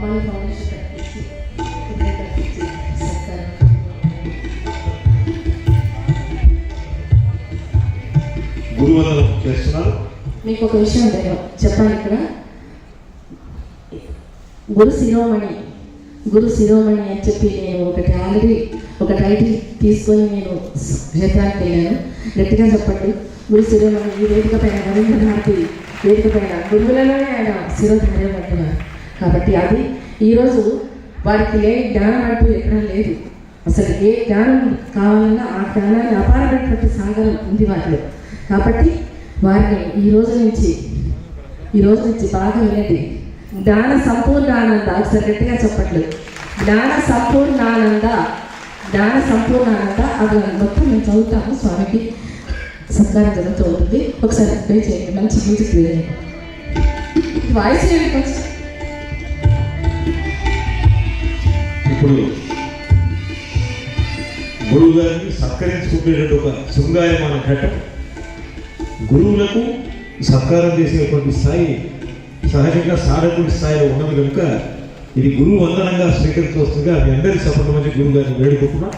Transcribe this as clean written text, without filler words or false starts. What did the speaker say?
అమ్మాయి ఫౌండేషన్ కట్టించి సత్కారం. గురువందనం చేస్తున్నారు. మీకు ఒక విషయం నేను చెప్పాలి ఇక్కడ. గురు శిరోమణి అని చెప్పి నేను ఆల్రెడీ ఒక టైటిల్ తీసుకొని నేను క్షేత్రానికి వెళ్ళాను. గట్టిగా చెప్పండి. గురు శిరోమణి ఈ వేదిక పైన రవీంద్రనాథ్ వేదిక పైన గురువులలోనే ఆయన శిరోధార్యం అంటున్నారు. కాబట్టి అది ఈరోజు వారికి లేని జ్ఞానం అంటూ ఎక్కడా లేదు. అసలు ఏ జ్ఞానం కావాలన్నా ఆ జ్ఞానాన్ని అపారమైనటువంటి సాగరం ఉంది వారిలో. కాబట్టి వారిని ఈ రోజు నుంచి బాగా వినండి. జ్ఞాన సంపూర్ణానంద, ఒకసారి గట్టిగా చెప్పట్లేదు. జ్ఞాన సంపూర్ణానంద అది మొత్తం మేము చదువుతాము. స్వామికి సత్కారం జరుగుతూ ఉంటుంది. ఒకసారి ప్లే చేయండి. మంచి మ్యూజిక్ ప్లే చేయండి. వాయిస్ చేయండి కొంచెం. ఇప్పుడు గురువు గారిని సత్కరించుకునేటువంటి ఒక శృంగాయమాన ఘట్టం. గురువులకు సత్కారం చేసేటువంటి స్థాయి సహజంగా సాధకుడి స్థాయిలో ఉన్నది కనుక ఇది గురువు వందనంగా స్వీకరించవలసిందిగా మీ అందరి సపోర్ట్ మంచి గురువు గారిని వేడుకుంటున్నాం.